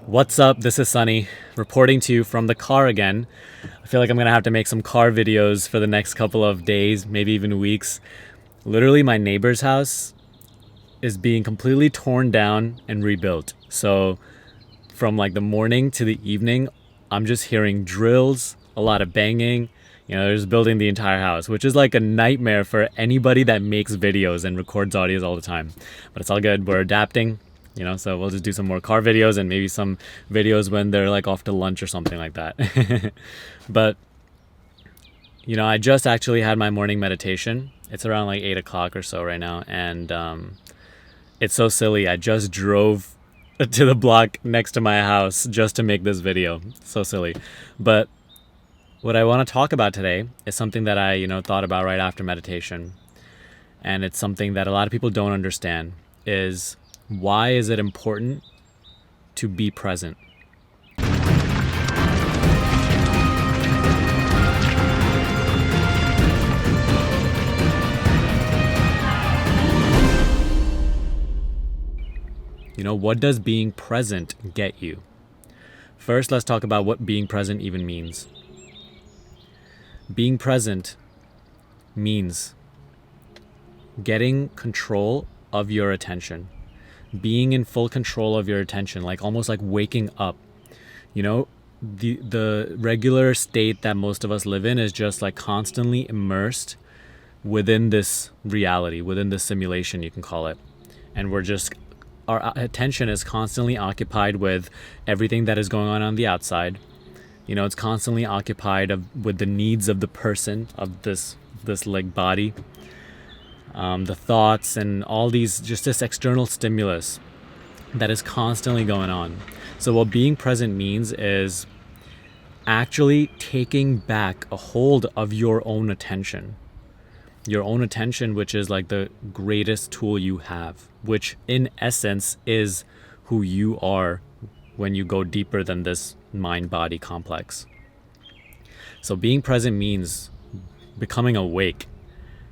What's up? This is Sunny, reporting to you from the car again. I feel like I'm gonna have to make some car videos for the next couple of days, maybe even weeks. Literally, my neighbor's house is being completely torn down and rebuilt. So, from like the morning to the evening, I'm just hearing drills, a lot of banging. They're just building the entire house, which is like a nightmare for anybody that makes videos and records audios all the time. But it's all good. We're adapting. So we'll just do some more car videos and maybe some videos when they're like off to lunch or something like that. But, I just actually had my morning meditation. It's around like 8 o'clock or so right now. And it's so silly. I just drove to the block next to my house just to make this video. So silly. But what I want to talk about today is something that I, thought about right after meditation. And it's something that a lot of people don't understand is, why is it important to be present? What does being present get you? First, let's talk about what being present even means. Being present means getting control of your attention. Being in full control of your attention, like almost like waking up. The regular state that most of us live in is just like constantly immersed within this reality, within this simulation, you can call it. And our attention is constantly occupied with everything that is going on the outside. It's constantly occupied with the needs of the person, of this like body. The thoughts and all these, just this external stimulus that is constantly going on. So what being present means is actually taking back a hold of your own attention. Your own attention, which is like the greatest tool you have, which in essence is who you are when you go deeper than this mind-body complex. So being present means becoming awake.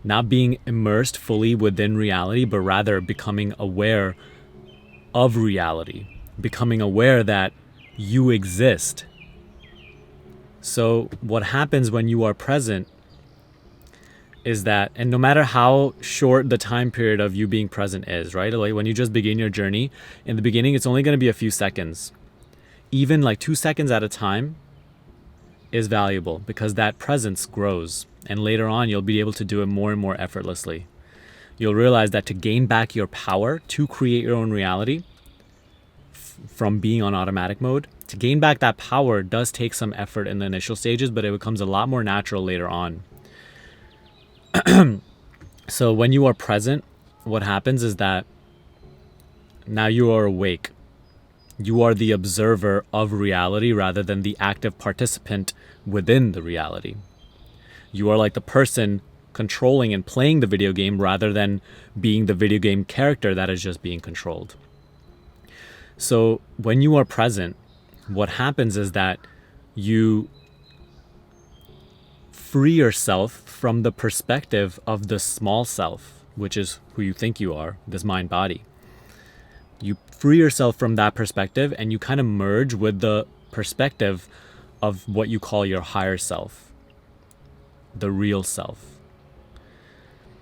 Not being immersed fully within reality, but rather becoming aware of reality, becoming aware that you exist. So what happens when you are present is that, and no matter how short the time period of you being present is, right? Like when you just begin your journey, in the beginning, it's only going to be a few seconds. Even like 2 seconds at a time is valuable because that presence grows. And later on, you'll be able to do it more and more effortlessly. You'll realize that to gain back your power to create your own reality from being on automatic mode, to gain back that power does take some effort in the initial stages, but it becomes a lot more natural later on. So when you are present, what happens is that now you are awake. You are the observer of reality rather than the active participant within the reality. You are like the person controlling and playing the video game rather than being the video game character that is just being controlled. So when you are present, what happens is that you free yourself from the perspective of the small self, which is who you think you are, this mind body. You free yourself from that perspective and you kind of merge with the perspective of what you call your higher self. The real self.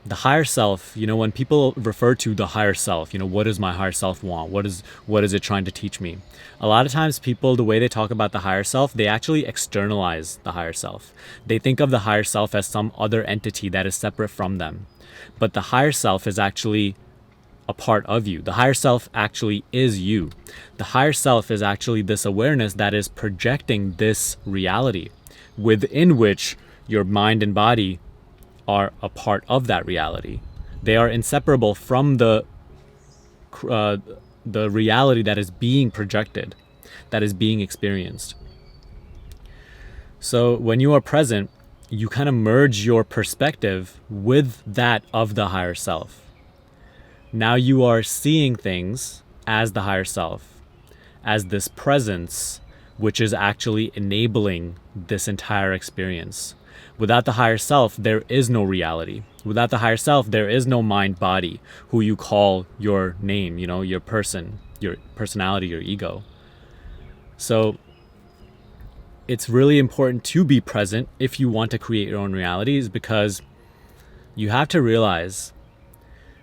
The higher self, when people refer to the higher self, what does my higher self want? What is it trying to teach me? A lot of times people, the way they talk about the higher self, they actually externalize the higher self. They think of the higher self as some other entity that is separate from them. But the higher self is actually a part of you. The higher self actually is you. The higher self is actually this awareness that is projecting this reality within which your mind and body are a part of that reality. They are inseparable from the reality that is being projected, that is being experienced. So when you are present, you kind of merge your perspective with that of the higher self. Now you are seeing things as the higher self, as this presence, which is actually enabling this entire experience. Without the higher self, there is no reality. Without the higher self, there is no mind body, who you call your name, your person, your personality, your ego. So it's really important to be present if you want to create your own realities, because you have to realize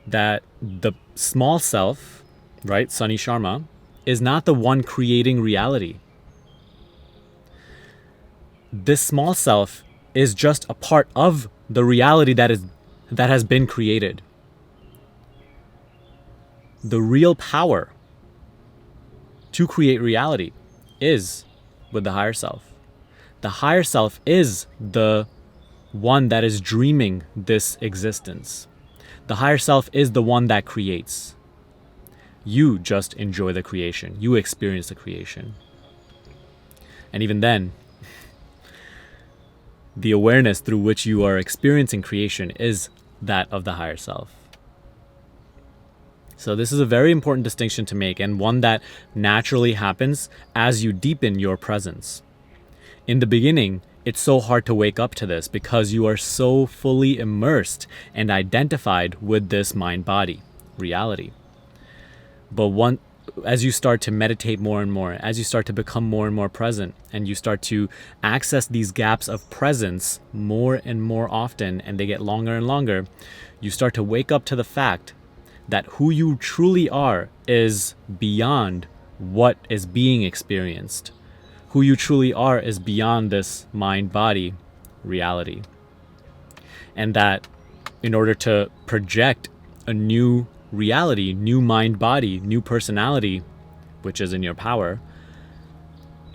that the small self, right, Sunny Sharma, is not the one creating reality. This small self is just a part of the reality that has been created. The real power to create reality is with the higher self. The higher self is the one that is dreaming this existence. The higher self is the one that creates. You just enjoy the creation. You experience the creation. And even then, the awareness through which you are experiencing creation is that of the higher self. So this is a very important distinction to make, and one that naturally happens as you deepen your presence. In the beginning, it's so hard to wake up to this because you are so fully immersed and identified with this mind-body reality. But as you start to meditate more and more, as you start to become more and more present, and you start to access these gaps of presence more and more often, and they get longer and longer, you start to wake up to the fact that who you truly are is beyond what is being experienced. Who you truly are is beyond this mind-body reality. And that in order to project a new reality, new mind-body, new personality, which is in your power,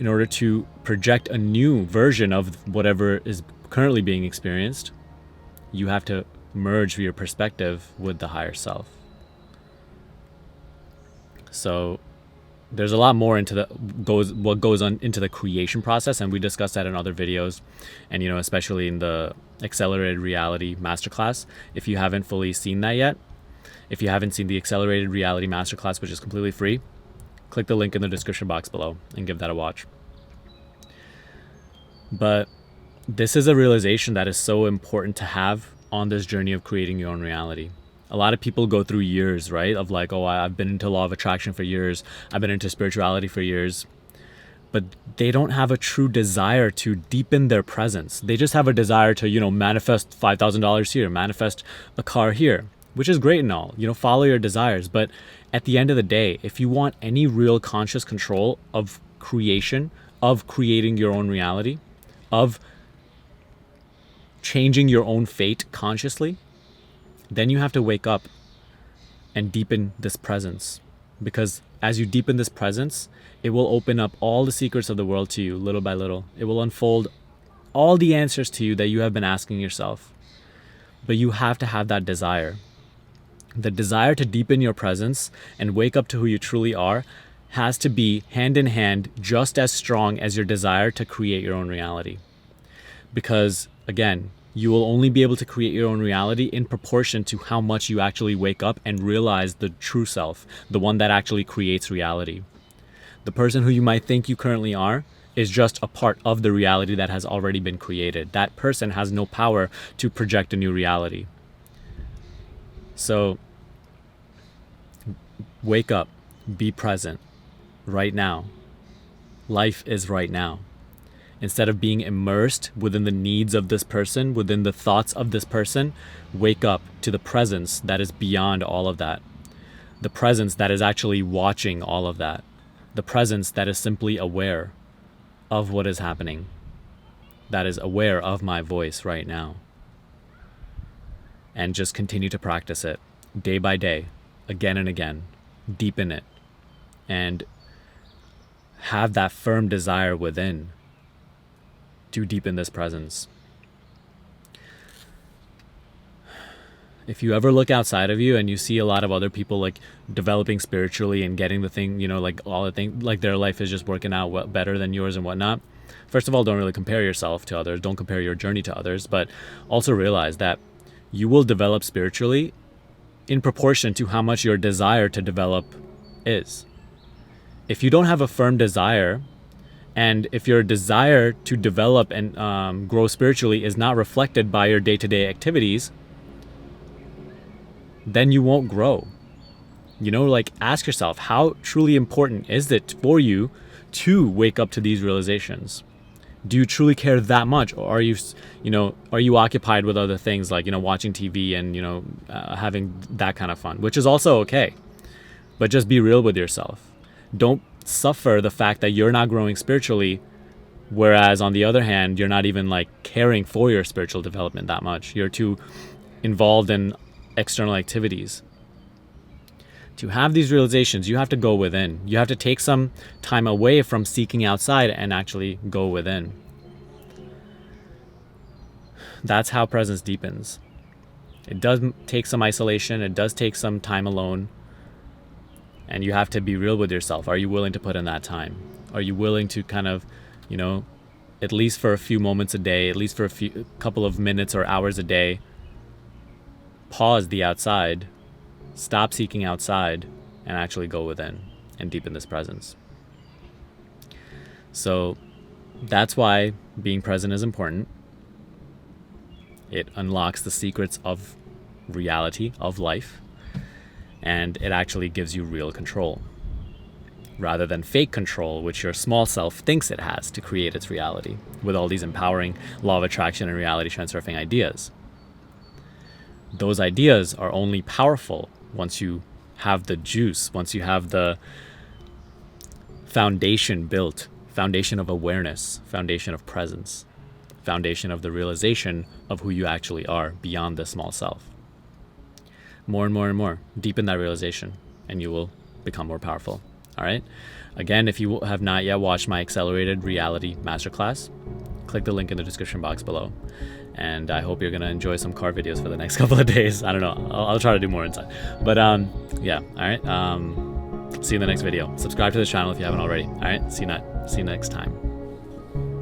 in order to project a new version of whatever is currently being experienced, you have to merge your perspective with the higher self. So there's a lot more into what goes on into the creation process, and we discussed that in other videos, and especially in the Accelerated Reality Masterclass. If you haven't fully seen that yet, if you haven't seen the Accelerated Reality Masterclass, which is completely free, click the link in the description box below and give that a watch. But this is a realization that is so important to have on this journey of creating your own reality. A lot of people go through years, right, of like, oh, I've been into law of attraction for years, I've been into spirituality for years, but they don't have a true desire to deepen their presence. They just have a desire to, manifest $5,000 here, manifest a car here, which is great and all, follow your desires. But at the end of the day, if you want any real conscious control of creation, of creating your own reality, of changing your own fate consciously, then you have to wake up and deepen this presence. Because as you deepen this presence, it will open up all the secrets of the world to you little by little. It will unfold all the answers to you that you have been asking yourself. But you have to have that desire. The desire to deepen your presence and wake up to who you truly are has to be hand in hand just as strong as your desire to create your own reality. Because again, you will only be able to create your own reality in proportion to how much you actually wake up and realize the true self, the one that actually creates reality. The person who you might think you currently are is just a part of the reality that has already been created. That person has no power to project a new reality. So, wake up, be present, right now. Life is right now. Instead of being immersed within the needs of this person, within the thoughts of this person, wake up to the presence that is beyond all of that. The presence that is actually watching all of that. The presence that is simply aware of what is happening. That is aware of my voice right now. And just continue to practice it day by day, again and again. Deepen it. And have that firm desire within to deepen this presence. If you ever look outside of you and you see a lot of other people like developing spiritually and getting the thing, like all the thing, like their life is just working out better than yours and whatnot, first of all, don't really compare yourself to others. Don't compare your journey to others, but also realize that you will develop spiritually in proportion to how much your desire to develop is. If you don't have a firm desire, and if your desire to develop and grow spiritually is not reflected by your day-to-day activities, then you won't grow. Ask yourself, how truly important is it for you to wake up to these realizations? Do you truly care that much, or are you occupied with other things like, watching TV and, having that kind of fun, which is also okay. But just be real with yourself. Don't suffer the fact that you're not growing spiritually, whereas on the other hand, you're not even like caring for your spiritual development that much. You're too involved in external activities. To have these realizations, you have to go within. You have to take some time away from seeking outside and actually go within. That's how presence deepens. It does take some isolation. It does take some time alone. And you have to be real with yourself. Are you willing to put in that time? Are you willing to kind of, at least for a few moments a day, at least for a couple of minutes or hours a day, pause the outside, stop seeking outside, and actually go within and deepen this presence. So that's why being present is important. It unlocks the secrets of reality, of life, and it actually gives you real control, rather than fake control, which your small self thinks it has to create its reality with all these empowering law of attraction and reality transurfing ideas. Those ideas are only powerful once you have the juice, once you have the foundation built, foundation of awareness, foundation of presence, foundation of the realization of who you actually are beyond the small self. More and more and more, deepen that realization, and you will become more powerful. All right. Again, if you have not yet watched my accelerated reality masterclass, click the link in the description box below. And I hope you're going to enjoy some car videos for the next couple of days. I don't know. I'll try to do more inside. But yeah. All right. See you in the next video. Subscribe to this channel if you haven't already. All right. See you next time.